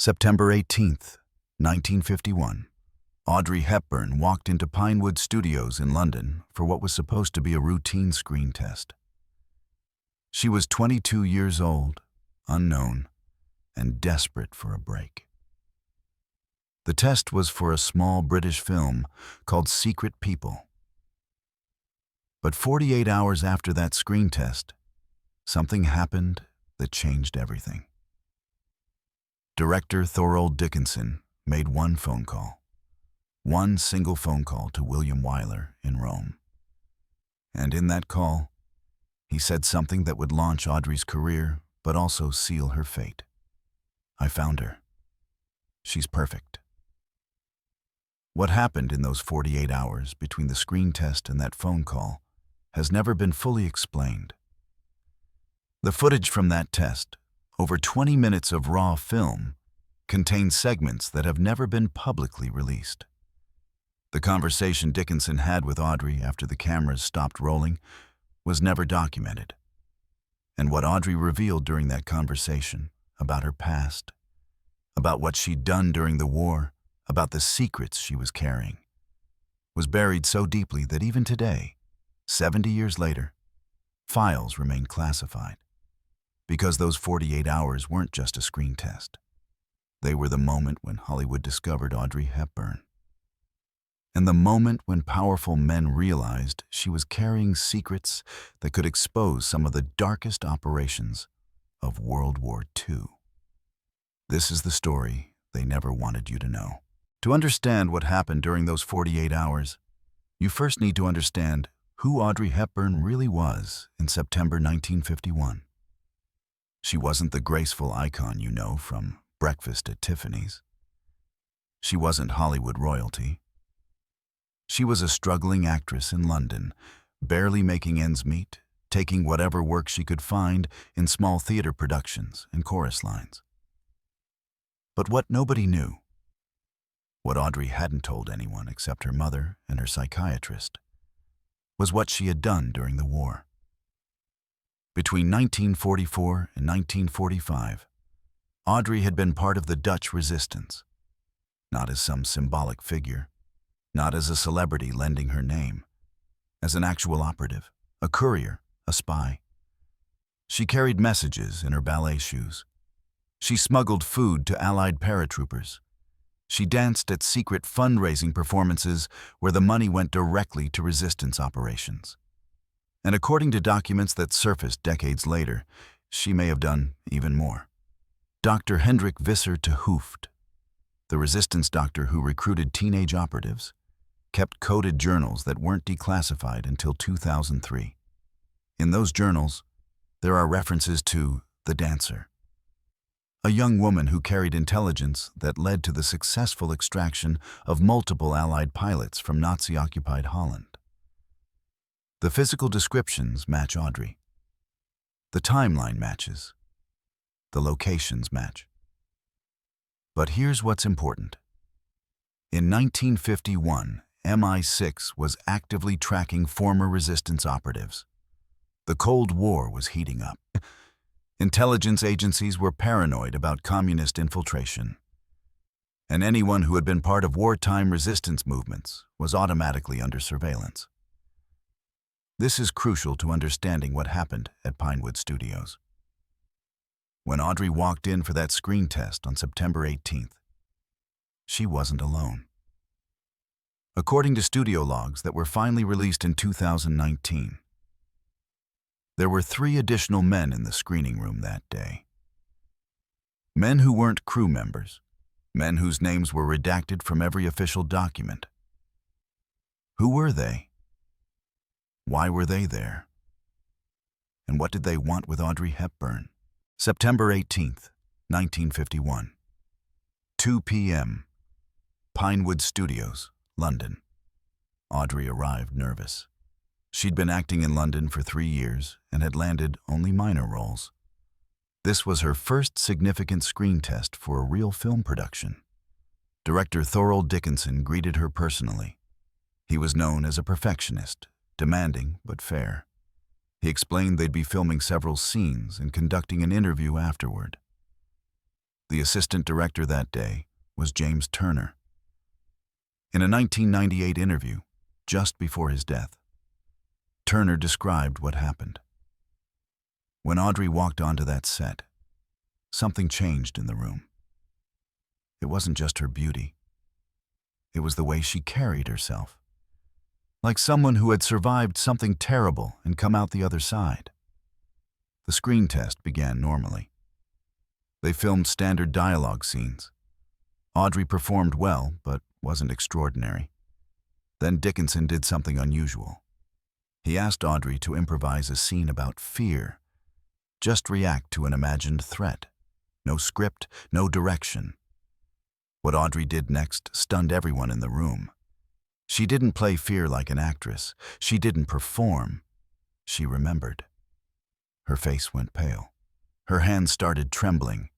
September 18th, 1951. Audrey Hepburn walked into Pinewood Studios in London for what was supposed to be a routine screen test. She was 22 years old, unknown, and desperate for a break. The test was for a small British film called Secret People. But 48 hours after that screen test, something happened that changed everything. Director Thorold Dickinson made one phone call. One single phone call to William Wyler in Rome. And in that call, he said something that would launch Audrey's career, but also seal her fate. I found her. She's perfect. What happened in those 48 hours between the screen test and that phone call has never been fully explained. The footage from that test, over 20 minutes of raw film, contains segments that have never been publicly released. The conversation Dickinson had with Audrey after the cameras stopped rolling was never documented. And what Audrey revealed during that conversation about her past, about what she'd done during the war, about the secrets she was carrying, was buried so deeply that even today, 70 years later, files remain classified. Because those 48 hours weren't just a screen test. They were the moment when Hollywood discovered Audrey Hepburn. And the moment when powerful men realized she was carrying secrets that could expose some of the darkest operations of World War II. This is the story they never wanted you to know. To understand what happened during those 48 hours, you first need to understand who Audrey Hepburn really was in September 1951. She wasn't the graceful icon you know from Breakfast at Tiffany's. She wasn't Hollywood royalty. She was a struggling actress in London, barely making ends meet, taking whatever work she could find in small theater productions and chorus lines. But what nobody knew, what Audrey hadn't told anyone except her mother and her psychiatrist, was what she had done during the war. Between 1944 and 1945, Audrey had been part of the Dutch resistance, not as some symbolic figure, not as a celebrity lending her name, as an actual operative, a courier, a spy. She carried messages in her ballet shoes. She smuggled food to Allied paratroopers. She danced at secret fundraising performances where the money went directly to resistance operations. And according to documents that surfaced decades later, she may have done even more. Dr. Hendrik Visser te Hooft, the resistance doctor who recruited teenage operatives, kept coded journals that weren't declassified until 2003. In those journals, there are references to the dancer, a young woman who carried intelligence that led to the successful extraction of multiple Allied pilots from Nazi-occupied Holland. The physical descriptions match Audrey. The timeline matches. The locations match. But here's what's important. In 1951, MI6 was actively tracking former resistance operatives. The Cold War was heating up. Intelligence agencies were paranoid about communist infiltration. And anyone who had been part of wartime resistance movements was automatically under surveillance. This is crucial to understanding what happened at Pinewood Studios. When Audrey walked in for that screen test on September 18th, she wasn't alone. According to studio logs that were finally released in 2019, there were 3 additional men in the screening room that day. Men who weren't crew members, men whose names were redacted from every official document. Who were they? Why were they there? And what did they want with Audrey Hepburn? September 18th, 1951. 2 p.m. Pinewood Studios, London. Audrey arrived nervous. She'd been acting in London for 3 years and had landed only minor roles. This was her first significant screen test for a real film production. Director Thorold Dickinson greeted her personally. He was known as a perfectionist, demanding but fair. He explained they'd be filming several scenes and conducting an interview afterward. The assistant director that day was James Turner. In a 1998 interview, just before his death, Turner described what happened. When Audrey walked onto that set, something changed in the room. It wasn't just her beauty. It was the way she carried herself, like someone who had survived something terrible and come out the other side. The screen test began normally. They filmed standard dialogue scenes. Audrey performed well, but wasn't extraordinary. Then Dickinson did something unusual. He asked Audrey to improvise a scene about fear. Just react to an imagined threat. No script, no direction. What Audrey did next stunned everyone in the room. She didn't play fear like an actress. She didn't perform. She remembered. Her face went pale. Her hands started trembling.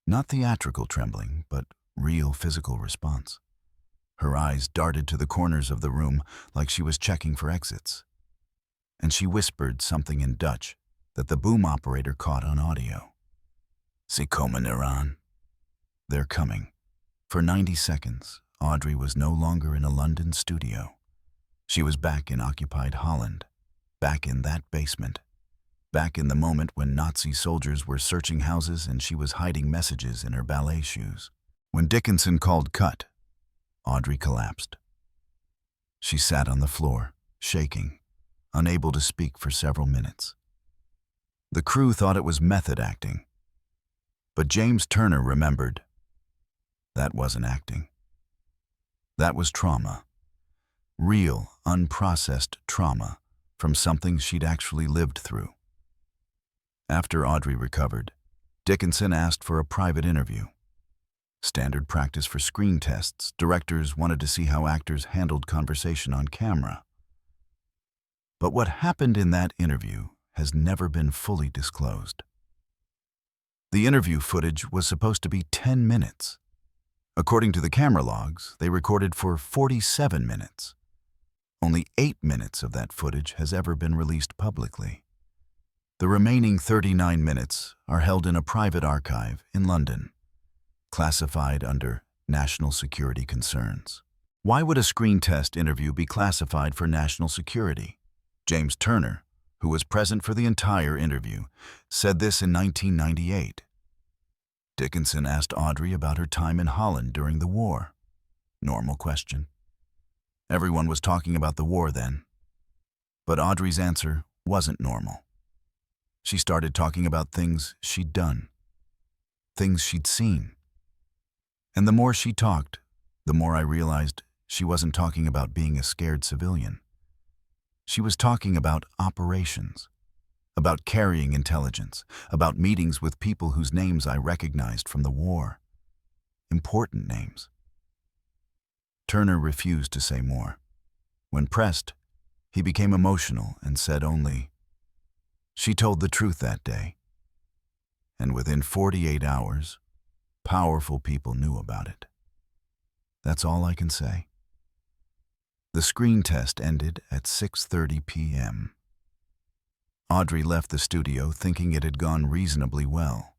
Not theatrical trembling, but real physical response. Her eyes darted to the corners of the room like she was checking for exits. And she whispered something in Dutch that the boom operator caught on audio. "Ze komen eraan." They're coming. For 90 seconds, Audrey was no longer in a London studio. She was back in occupied Holland, back in that basement, back in the moment when Nazi soldiers were searching houses and she was hiding messages in her ballet shoes. When Dickinson called cut, Audrey collapsed. She sat on the floor, shaking, unable to speak for several minutes. The crew thought it was method acting, but James Turner remembered that wasn't acting. That was trauma. Real, unprocessed trauma from something she'd actually lived through. After Audrey recovered, Dickinson asked for a private interview. Standard practice for screen tests, directors wanted to see how actors handled conversation on camera. But what happened in that interview has never been fully disclosed. The interview footage was supposed to be 10 minutes. According to the camera logs, they recorded for 47 minutes. Only 8 minutes of that footage has ever been released publicly. The remaining 39 minutes are held in a private archive in London, classified under national security concerns. Why would a screen test interview be classified for national security? James Turner, who was present for the entire interview, said this in 1998. Dickinson asked Audrey about her time in Holland during the war. Normal question. Everyone was talking about the war then. But Audrey's answer wasn't normal. She started talking about things she'd done, things she'd seen. And the more she talked, the more I realized she wasn't talking about being a scared civilian. She was talking about operations, about carrying intelligence, about meetings with people whose names I recognized from the war. Important names. Turner refused to say more. When pressed, he became emotional and said only, "She told the truth that day." And within 48 hours, powerful people knew about it. That's all I can say. The screen test ended at 6:30 p.m. Audrey left the studio thinking it had gone reasonably well,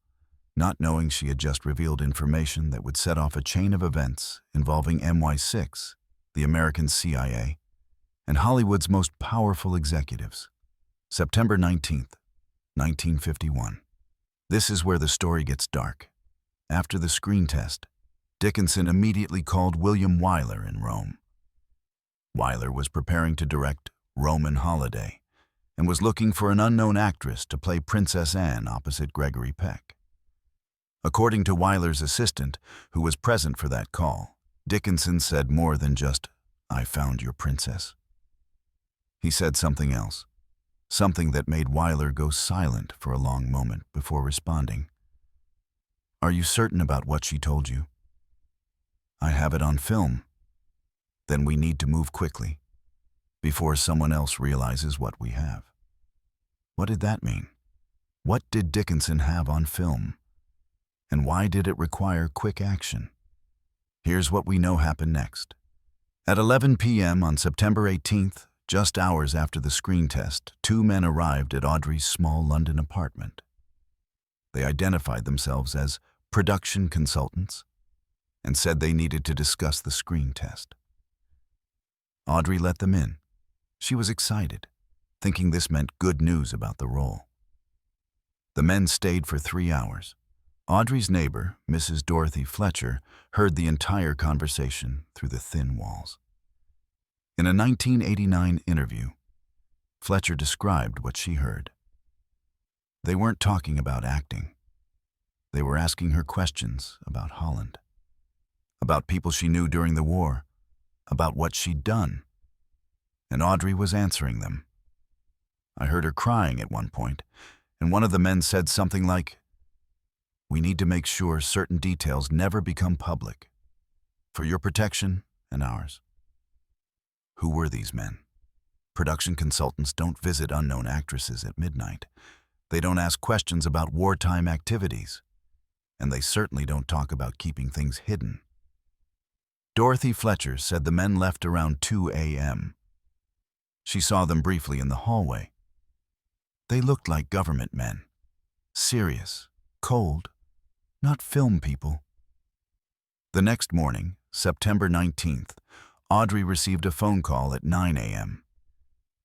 not knowing she had just revealed information that would set off a chain of events involving MI6, the American CIA, and Hollywood's most powerful executives. September 19th, 1951. This is where the story gets dark. After the screen test, Dickinson immediately called William Wyler in Rome. Wyler was preparing to direct Roman Holiday and was looking for an unknown actress to play Princess Anne opposite Gregory Peck. According to Wyler's assistant, who was present for that call, Dickinson said more than just, "I found your princess." He said something else, something that made Wyler go silent for a long moment before responding. "Are you certain about what she told you?" "I have it on film." "Then we need to move quickly, before someone else realizes what we have." What did that mean? What did Dickinson have on film? And why did it require quick action? Here's what we know happened next. At 11 p.m. on September 18th, just hours after the screen test, 2 men arrived at Audrey's small London apartment. They identified themselves as production consultants, and said they needed to discuss the screen test. Audrey let them in. She was excited, thinking this meant good news about the role. The men stayed for 3 hours. Audrey's neighbor, Mrs. Dorothy Fletcher, heard the entire conversation through the thin walls. In a 1989 interview, Fletcher described what she heard. They weren't talking about acting. They were asking her questions about Holland, about people she knew during the war, about what she'd done. And Audrey was answering them. I heard her crying at one point, and one of the men said something like, "We need to make sure certain details never become public, for your protection and ours." Who were these men? Production consultants don't visit unknown actresses at midnight. They don't ask questions about wartime activities. And they certainly don't talk about keeping things hidden. Dorothy Fletcher said the men left around 2 a.m. She saw them briefly in the hallway. They looked like government men. Serious, cold, not film people. The next morning, September 19th, Audrey received a phone call at 9 a.m.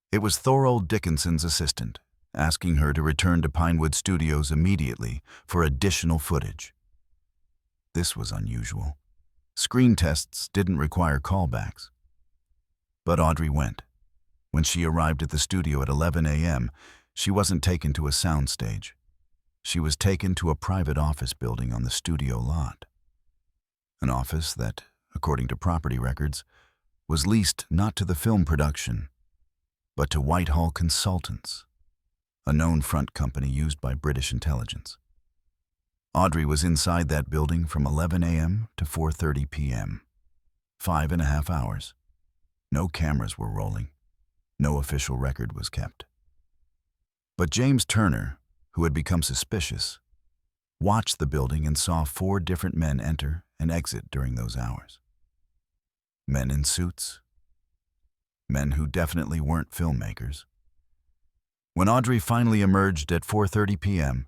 It was Thorold Dickinson's assistant, asking her to return to Pinewood Studios immediately for additional footage. This was unusual. Screen tests didn't require callbacks. But Audrey went. When she arrived at the studio at 11 a.m., she wasn't taken to a soundstage. She was taken to a private office building on the studio lot. An office that, according to property records, was leased not to the film production, but to Whitehall Consultants, a known front company used by British intelligence. Audrey was inside that building from 11 a.m. to 4:30 p.m. 5.5 hours. No cameras were rolling. No official record was kept. But James Turner, who had become suspicious, watched the building and saw 4 different men enter and exit during those hours. Men in suits. Men who definitely weren't filmmakers. When Audrey finally emerged at 4:30 p.m.,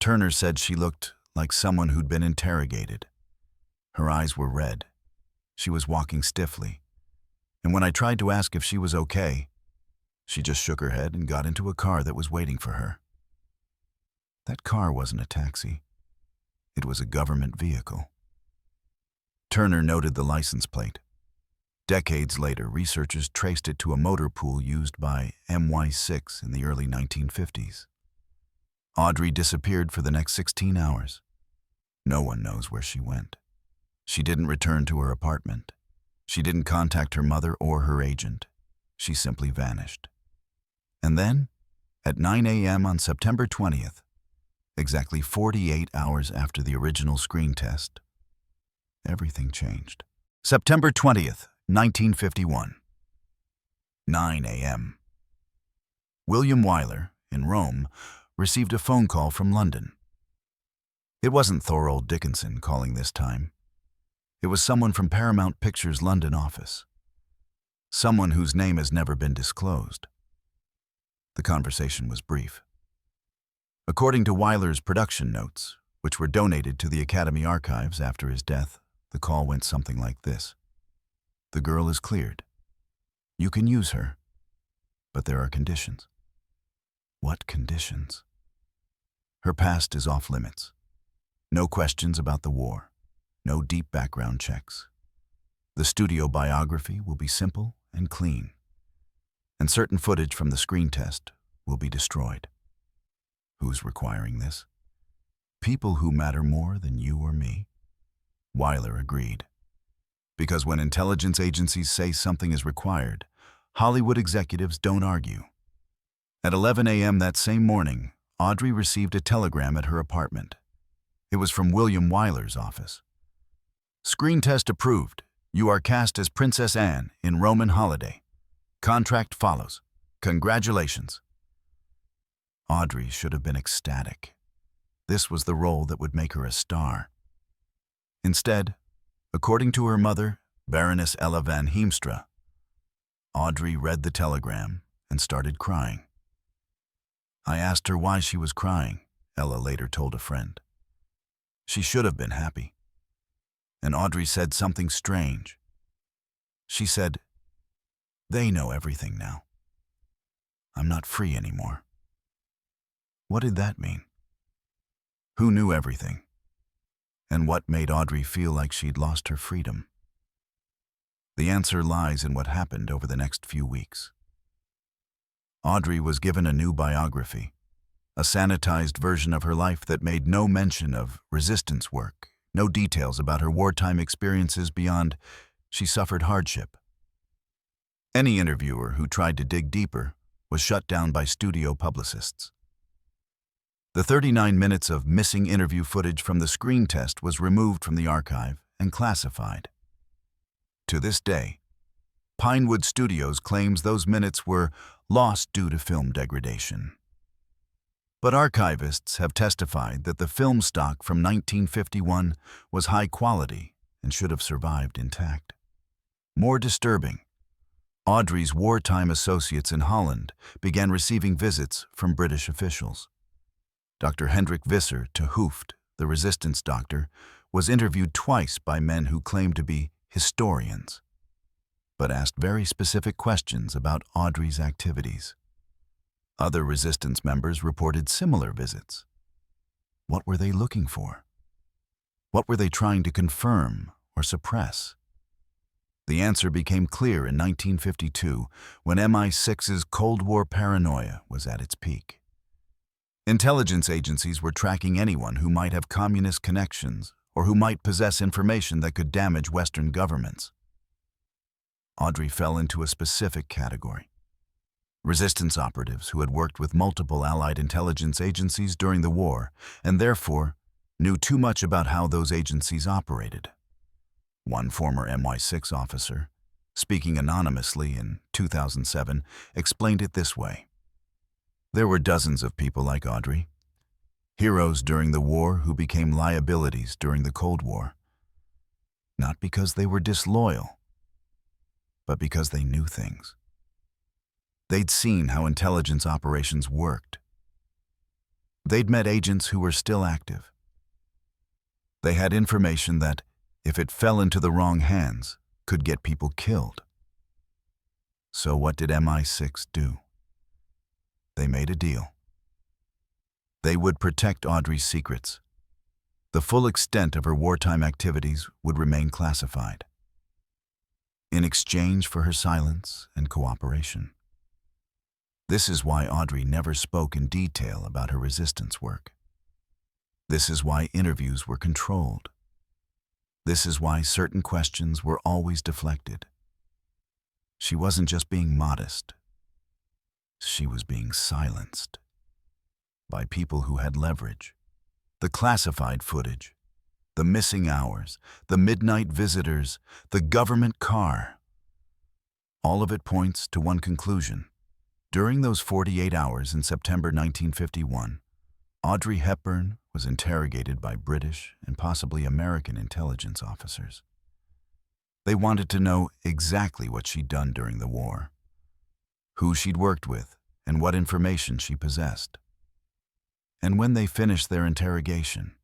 Turner said she looked like someone who'd been interrogated. Her eyes were red. She was walking stiffly. And when I tried to ask if she was okay, she just shook her head and got into a car that was waiting for her. That car wasn't a taxi. It was a government vehicle. Turner noted the license plate. Decades later, researchers traced it to a motor pool used by MI6 in the early 1950s. Audrey disappeared for the next 16 hours. No one knows where she went. She didn't return to her apartment. She didn't contact her mother or her agent. She simply vanished. And then, at 9 a.m. on September 20th, exactly 48 hours after the original screen test, everything changed. September 20th, 1951. 9 a.m. William Wyler, in Rome, received a phone call from London. It wasn't Thorold Dickinson calling this time. It was someone from Paramount Pictures' London office. Someone whose name has never been disclosed. The conversation was brief. According to Wyler's production notes, which were donated to the Academy Archives after his death, the call went something like this. The girl is cleared. You can use her, but there are conditions. What conditions? Her past is off limits. No questions about the war. No deep background checks. The studio biography will be simple and clean. And certain footage from the screen test will be destroyed. Who's requiring this? People who matter more than you or me? Wyler agreed. Because when intelligence agencies say something is required, Hollywood executives don't argue. At 11 a.m. that same morning, Audrey received a telegram at her apartment. It was from William Wyler's office. Screen test approved. You are cast as Princess Anne in Roman Holiday. Contract follows. Congratulations. Audrey should have been ecstatic. This was the role that would make her a star. Instead, according to her mother, Baroness Ella van Heemstra, Audrey read the telegram and started crying. I asked her why she was crying, Ella later told a friend. She should have been happy. And Audrey said something strange. She said, "They know everything now. I'm not free anymore." What did that mean? Who knew everything? And what made Audrey feel like she'd lost her freedom? The answer lies in what happened over the next few weeks. Audrey was given a new biography, a sanitized version of her life that made no mention of resistance work, no details about her wartime experiences beyond she suffered hardship. Any interviewer who tried to dig deeper was shut down by studio publicists. The 39 minutes of missing interview footage from the screen test was removed from the archive and classified. To this day, Pinewood Studios claims those minutes were lost due to film degradation. But archivists have testified that the film stock from 1951 was high quality and should have survived intact. More disturbing, Audrey's wartime associates in Holland began receiving visits from British officials. Dr. Hendrik Visser te Hooft, the resistance doctor, was interviewed twice by men who claimed to be historians, but asked very specific questions about Audrey's activities. Other resistance members reported similar visits. What were they looking for? What were they trying to confirm or suppress? The answer became clear in 1952 when MI6's Cold War paranoia was at its peak. Intelligence agencies were tracking anyone who might have communist connections or who might possess information that could damage Western governments. Audrey fell into a specific category. Resistance operatives who had worked with multiple Allied intelligence agencies during the war and therefore knew too much about how those agencies operated. One former MI6 officer, speaking anonymously in 2007, explained it this way. There were dozens of people like Audrey, heroes during the war who became liabilities during the Cold War, not because they were disloyal, but because they knew things. They'd seen how intelligence operations worked. They'd met agents who were still active. They had information that, if it fell into the wrong hands, could get people killed. So what did MI6 do? They made a deal. They would protect Audrey's secrets. The full extent of her wartime activities would remain classified, in exchange for her silence and cooperation. This is why Audrey never spoke in detail about her resistance work. This is why interviews were controlled. This is why certain questions were always deflected. She wasn't just being modest. She was being silenced by people who had leverage. The classified footage, the missing hours, the midnight visitors, the government car. All of it points to one conclusion. During those 48 hours in September 1951, Audrey Hepburn was interrogated by British and possibly American intelligence officers. They wanted to know exactly what she'd done during the war, who she'd worked with, and what information she possessed. And when they finished their interrogation,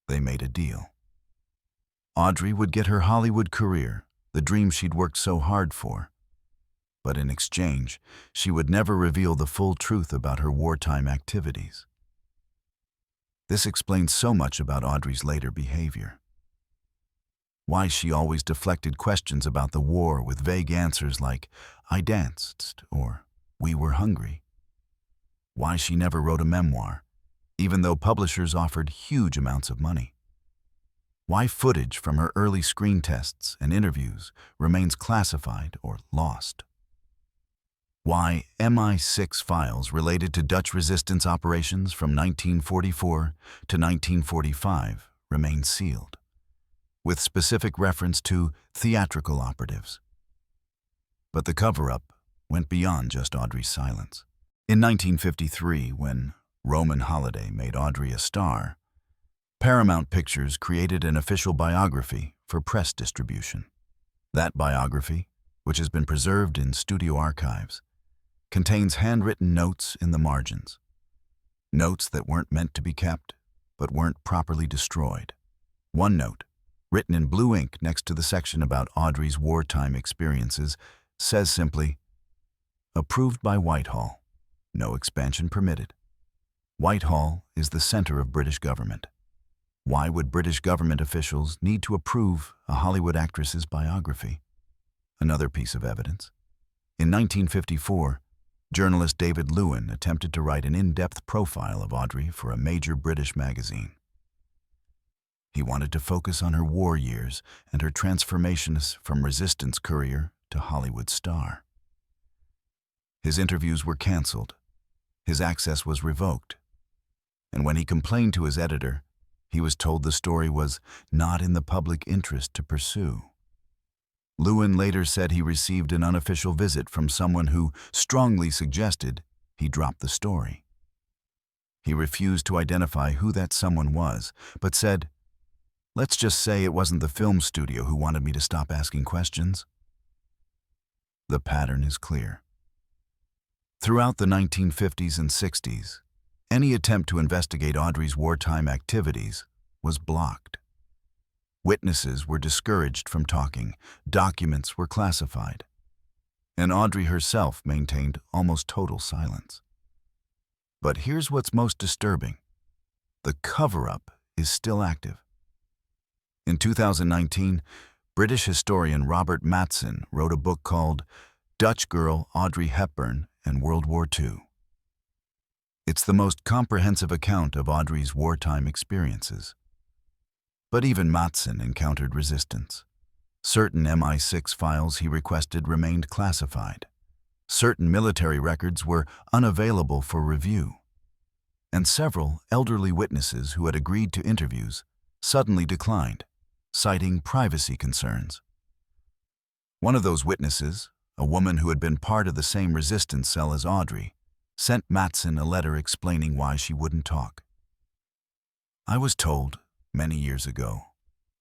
they made a deal. Audrey would get her Hollywood career, the dream she'd worked so hard for. But in exchange, she would never reveal the full truth about her wartime activities. This explains so much about Audrey's later behavior. Why she always deflected questions about the war with vague answers like, "I danced," or "We were hungry." Why she never wrote a memoir, even though publishers offered huge amounts of money. Why footage from her early screen tests and interviews remains classified or lost. Why MI6 files related to Dutch resistance operations from 1944 to 1945 remain sealed, with specific reference to theatrical operatives. But the cover-up went beyond just Audrey's silence. In 1953, when Roman Holiday made Audrey a star, Paramount Pictures created an official biography for press distribution. That biography, which has been preserved in studio archives, contains handwritten notes in the margins. Notes that weren't meant to be kept, but weren't properly destroyed. One note, written in blue ink next to the section about Audrey's wartime experiences, says simply, "Approved by Whitehall. No expansion permitted." Whitehall is the center of British government. Why would British government officials need to approve a Hollywood actress's biography? Another piece of evidence. In 1954, journalist David Lewin attempted to write an in-depth profile of Audrey for a major British magazine. He wanted to focus on her war years and her transformations from resistance courier to Hollywood star. His interviews were canceled. His access was revoked. And when he complained to his editor, he was told the story was not in the public interest to pursue. Lewin later said he received an unofficial visit from someone who strongly suggested he drop the story. He refused to identify who that someone was, but said, "Let's just say it wasn't the film studio who wanted me to stop asking questions." The pattern is clear. Throughout the 1950s and 60s, any attempt to investigate Audrey's wartime activities was blocked. Witnesses were discouraged from talking, documents were classified, and Audrey herself maintained almost total silence. But here's what's most disturbing. The cover-up is still active. In 2019, British historian Robert Matson wrote a book called Dutch Girl Audrey Hepburn and World War II. It's the most comprehensive account of Audrey's wartime experiences. But even Matson encountered resistance. Certain MI6 files he requested remained classified. Certain military records were unavailable for review. And several elderly witnesses who had agreed to interviews suddenly declined, citing privacy concerns. One of those witnesses, a woman who had been part of the same resistance cell as Audrey, sent Matson a letter explaining why she wouldn't talk. "I was told, many years ago,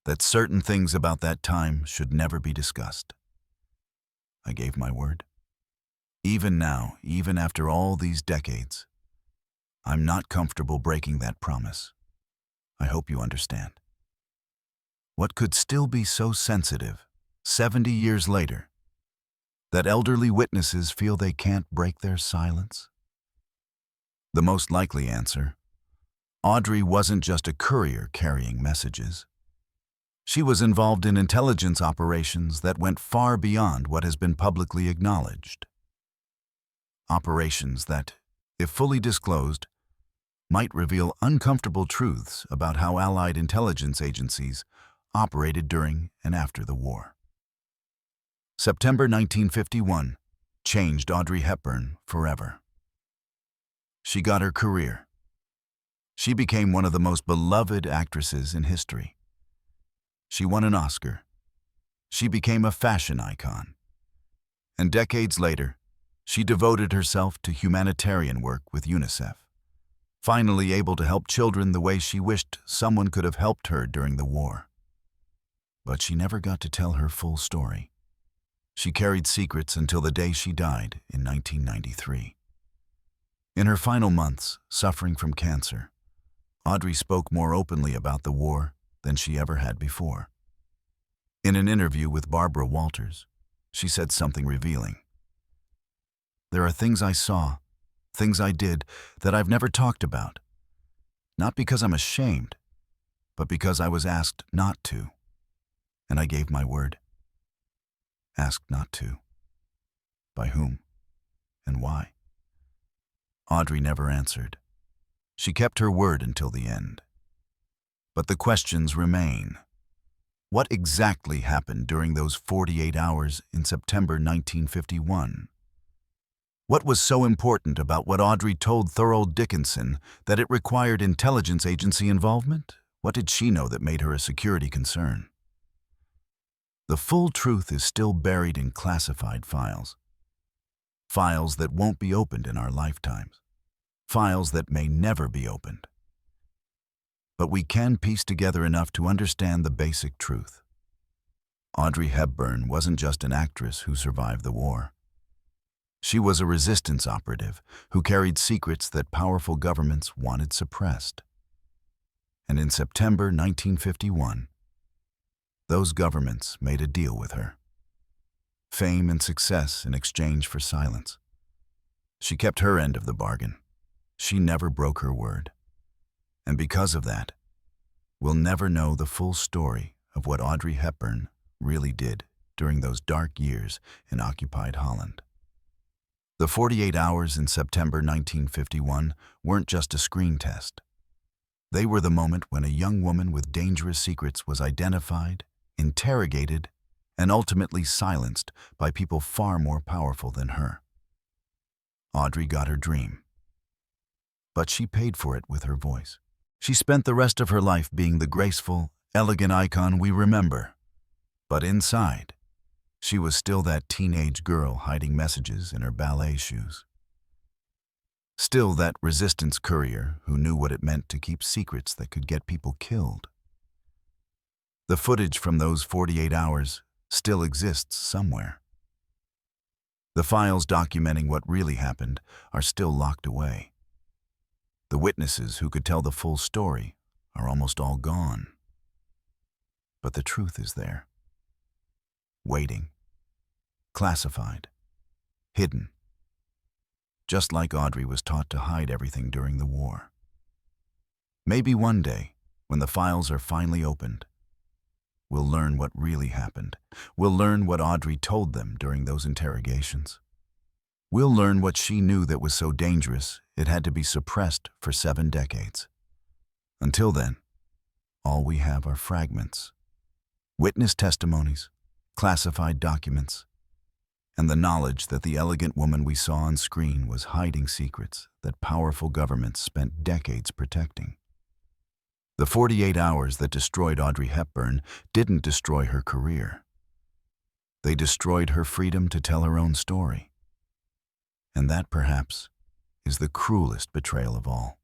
that certain things about that time should never be discussed. I gave my word. Even now, even after all these decades, I'm not comfortable breaking that promise. I hope you understand." What could still be so sensitive, 70 years later, that elderly witnesses feel they can't break their silence? The most likely answer: Audrey wasn't just a courier carrying messages. She was involved in intelligence operations that went far beyond what has been publicly acknowledged. Operations that, if fully disclosed, might reveal uncomfortable truths about how Allied intelligence agencies operated during and after the war. September 1951 changed Audrey Hepburn forever. She got her career. She became one of the most beloved actresses in history. She won an Oscar. She became a fashion icon. And decades later, she devoted herself to humanitarian work with UNICEF, finally able to help children the way she wished someone could have helped her during the war. But she never got to tell her full story. She carried secrets until the day she died in 1993. In her final months, suffering from cancer, Audrey spoke more openly about the war than she ever had before. In an interview with Barbara Walters, she said something revealing. "There are things I saw, things I did, that I've never talked about. Not because I'm ashamed, but because I was asked not to. And I gave my word. Asked not to. By whom? And why?" Audrey never answered. She kept her word until the end. But the questions remain. What exactly happened during those 48 hours in September 1951? What was so important about what Audrey told Thorold Dickinson that it required intelligence agency involvement? What did she know that made her a security concern? The full truth is still buried in classified files. Files that won't be opened in our lifetimes. Files that may never be opened. But we can piece together enough to understand the basic truth. Audrey Hepburn wasn't just an actress who survived the war. She was a resistance operative who carried secrets that powerful governments wanted suppressed. And in September 1951, those governments made a deal with her. Fame and success in exchange for silence. She kept her end of the bargain. She never broke her word. And because of that, we'll never know the full story of what Audrey Hepburn really did during those dark years in occupied Holland. The 48 hours in September 1951 weren't just a screen test. They were the moment when a young woman with dangerous secrets was identified, interrogated, and ultimately silenced by people far more powerful than her. Audrey got her dream, but she paid for it with her voice. She spent the rest of her life being the graceful, elegant icon we remember. But inside, she was still that teenage girl hiding messages in her ballet shoes. Still that resistance courier who knew what it meant to keep secrets that could get people killed. The footage from those 48 hours still exists somewhere. The files documenting what really happened are still locked away. The witnesses who could tell the full story are almost all gone. But the truth is there. Waiting. Classified. Hidden. Just like Audrey was taught to hide everything during the war. Maybe one day, when the files are finally opened, we'll learn what really happened. We'll learn what Audrey told them during those interrogations. We'll learn what she knew that was so dangerous it had to be suppressed for 7 decades. Until then, all we have are fragments, witness testimonies, classified documents, and the knowledge that the elegant woman we saw on screen was hiding secrets that powerful governments spent decades protecting. The 48 hours that destroyed Audrey Hepburn didn't destroy her career. They destroyed her freedom to tell her own story. And that, perhaps, is the cruelest betrayal of all.